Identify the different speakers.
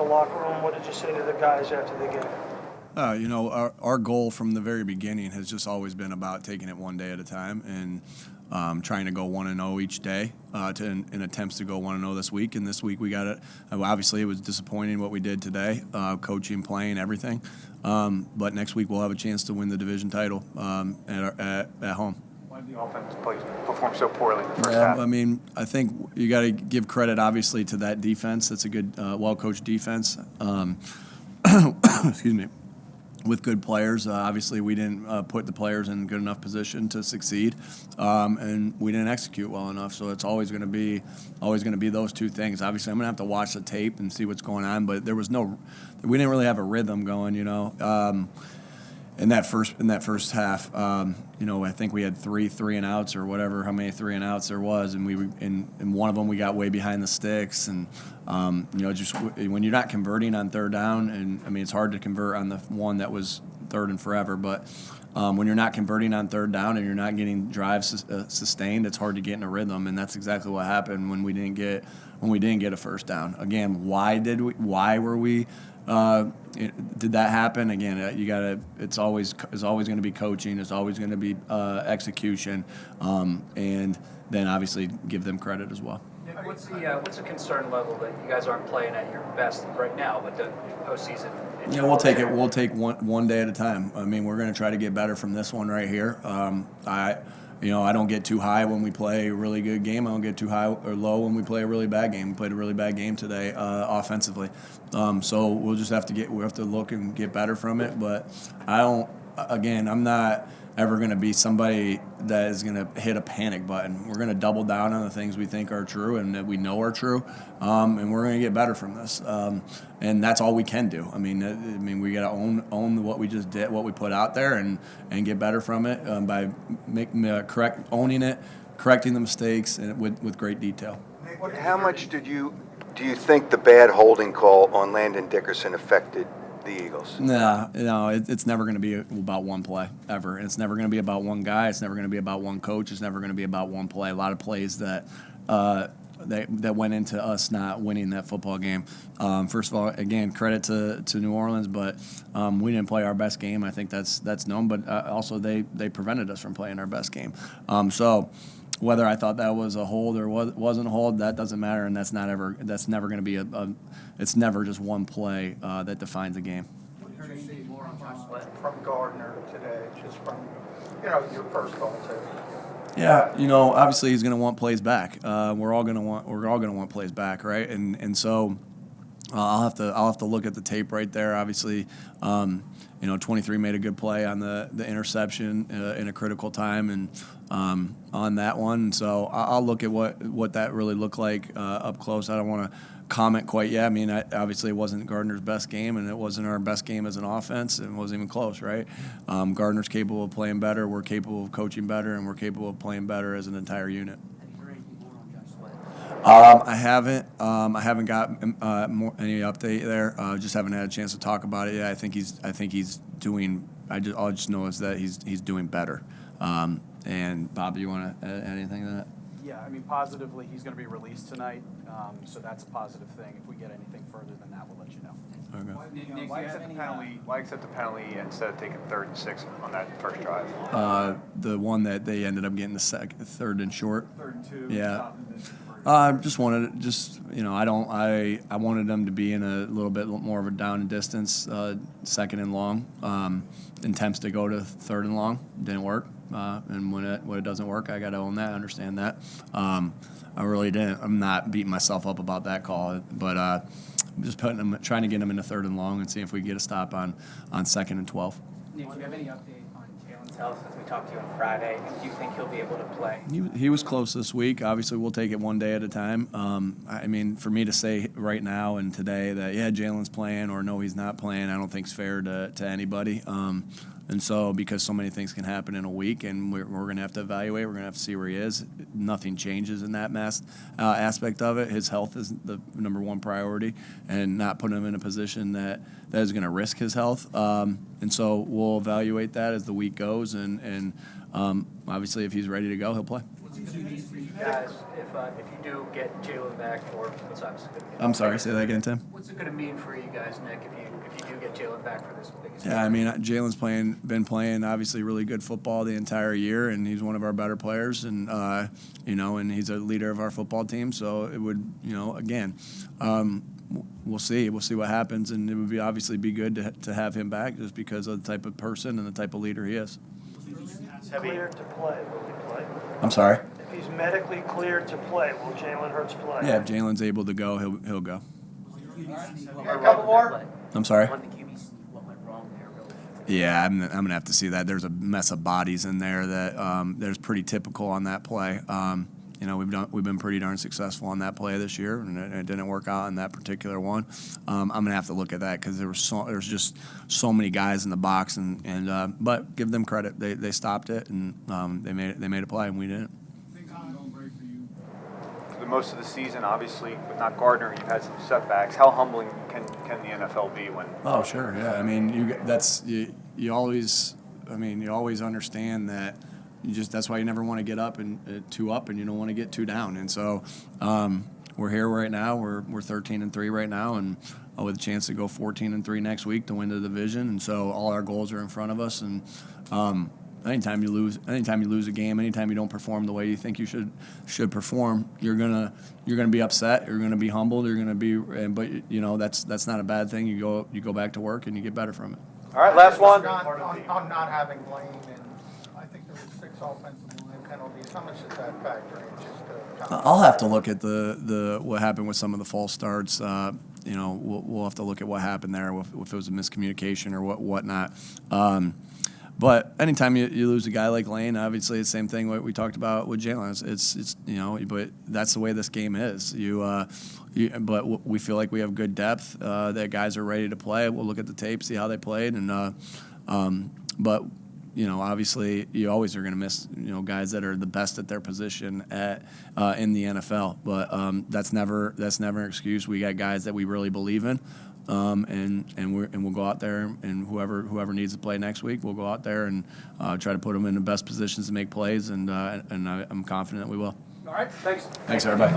Speaker 1: locker room. What did you say to the guys after the game?
Speaker 2: Our goal from the very beginning has just always been about taking it one day at a time and trying to go 1-0 each day in attempts to go 1-0 this week. And this week we got it. Obviously, it was disappointing what we did today, coaching, playing, everything. But next week we'll have a chance to win the division title at home.
Speaker 3: Why did the offense perform so poorly in the first half?
Speaker 2: I mean, I think you got to give credit, obviously, to that defense. That's a good, well-coached defense. Excuse me. With good players. Obviously, we didn't put the players in good enough position to succeed, and we didn't execute well enough. So it's always going to be those two things. Obviously, I'm going to have to watch the tape and see what's going on. But we didn't really have a rhythm going, in that first half. I think we had three and outs or whatever, how many 3 and outs there was, and in one of them we got way behind the sticks, and just when you're not converting on third down, and I mean it's hard to convert on the one that was third and forever, but when you're not converting on third down and you're not getting drives sustained, it's hard to get in a rhythm, and that's exactly what happened when we didn't get a first down. Again, why did that happen? Again, it's always going to be coaching. It's always going to be execution, and then obviously give them credit as well.
Speaker 4: Nick, what's the concern level that you guys aren't playing at your best right now, but the postseason?
Speaker 2: We'll take it. We'll take one day at a time. I mean, we're going to try to get better from this one right here. I don't get too high when we play a really good game. I don't get too high or low when we play a really bad game. We played a really bad game today offensively. So we'll just have to look and get better from it. But I'm not ever going to be somebody that is going to hit a panic button. We're going to double down on the things we think are true and that we know are true, and we're going to get better from this. And that's all we can do. I mean, we got to own what we just did, what we put out there, and get better from it by owning it, correcting the mistakes, and with great detail.
Speaker 5: How much do you think the bad holding call on Landon Dickerson affected the Eagles?
Speaker 2: No, it's never going to be about one play ever. It's never going to be about one guy. It's never going to be about one coach. It's never going to be about one play. A lot of plays that went into us not winning that football game. First of all, again, credit to New Orleans, but we didn't play our best game. I think that's known, but also they prevented us from playing our best game. So whether I thought that was a hold or wasn't a hold, that doesn't matter, and that's never going to be it's never just one play that defines a game.
Speaker 1: What did you see more from Gardner today, just from your first call too?
Speaker 2: Yeah, obviously he's going to want plays back. We're all going to want plays back, right? And so I'll have to look at the tape right there. Obviously, 23 made a good play on the interception in a critical time, and on that one. And so I'll look at what that really looked like up close. I don't want to comment quite yet. I mean, obviously it wasn't Gardner's best game, and it wasn't our best game as an offense, and it wasn't even close, right? Gardner's capable of playing better. We're capable of coaching better, and we're capable of playing better as an entire unit. I haven't got any update there. Just haven't had a chance to talk about it yet. I think he's doing. All I just know is that he's doing better. And Bob, you want to add anything to that?
Speaker 6: Yeah, I mean, positively, he's going to be released tonight, so that's a positive thing. If we get anything further than that, we'll let you know.
Speaker 2: Okay.
Speaker 3: Why accept the penalty instead of taking 3rd and 6 on that first drive?
Speaker 2: The one that they ended up getting the third and short.
Speaker 6: 3rd and 2.
Speaker 2: Yeah. Just wanted I wanted them to be in a little bit more of a down and distance, 2nd and long. Attempts to go to 3rd and long didn't work. And when it doesn't work, I got to own that, understand that. I really didn't. I'm not beating myself up about that call, but I'm just trying to get them into 3rd and long and see if we can get a stop on 2nd and 12.
Speaker 4: Nick, do you have any update on Jalen's health since we talked to you on Friday? And do you think he'll be able to play?
Speaker 2: He was close this week. Obviously, we'll take it one day at a time. I mean, for me to say right now and today that, Jalen's playing or no, he's not playing, I don't think is fair to anybody. And so because so many things can happen in a week, and we're going to have to evaluate, we're going to have to see where he is. Nothing changes in that aspect of it. His health is the number one priority, and not putting him in a position that is going to risk his health. And so we'll evaluate that as the week goes, and obviously if he's ready to go, he'll play.
Speaker 4: What's he going to need for you guys if you do get Jalen back for what's obviously going to be.
Speaker 2: I'm sorry, say that again, Tim.
Speaker 4: What's it going to mean for you guys, Nick, if you do get Jalen back for this biggest
Speaker 2: Yeah, I mean, Jalen's been playing obviously really good football the entire year, and he's one of our better players, and and he's a leader of our football team. So it would, again, we'll see what happens, and it would obviously be good to have him back just because of the type of person and the type of leader he is.
Speaker 7: Cleared to play, will he play?
Speaker 2: I'm sorry.
Speaker 7: If he's medically cleared to play, will Jalen Hurts play?
Speaker 2: Yeah, if Jalen's able to go, he'll go.
Speaker 1: A couple more?
Speaker 2: I'm sorry.
Speaker 8: On the QB sneak, what went wrong there, really?
Speaker 2: Yeah, I'm gonna have to see that. There's a mess of bodies in there that there's pretty typical on that play. We've been pretty darn successful on that play this year, and it didn't work out on that particular one. I'm gonna have to look at that because there's just so many guys in the box, but give them credit. They stopped it and they made a play and we didn't.
Speaker 3: For the most of the season, obviously, with not Gardner, you've had some setbacks. How humbling can the NFL be when?
Speaker 2: Oh, sure, yeah. I mean, you always understand that. That's why you never want to get up and too up, and you don't want to get too down. And so we're here right now. We're 13-3 right now, and with a chance to go 14-3 next week to win the division. And so all our goals are in front of us. And anytime you lose a game, anytime you don't perform the way you think you should perform, you're gonna be upset. You're gonna be humbled. You're gonna be, but that's not a bad thing. You go back to work and you get better from it.
Speaker 1: All right, last one. On not having Lane, and I think there was 6 offensive line penalties. How much does that factor in?
Speaker 2: I'll have to look at the what happened with some of the false starts. We'll have to look at what happened there, if it was a miscommunication or whatnot. But anytime you lose a guy like Lane, obviously it's the same thing what we talked about with Jalen. It's but that's the way this game is. But we feel like we have good depth. That guys are ready to play. We'll look at the tape, see how they played, and but obviously you always are going to miss guys that are the best at their position in the NFL. But that's never an excuse. We got guys that we really believe in. And we'll go out there, and whoever needs to play next week, we'll go out there and try to put them in the best positions to make plays, and I'm confident we will.
Speaker 4: All right, thanks.
Speaker 2: Thanks, everybody.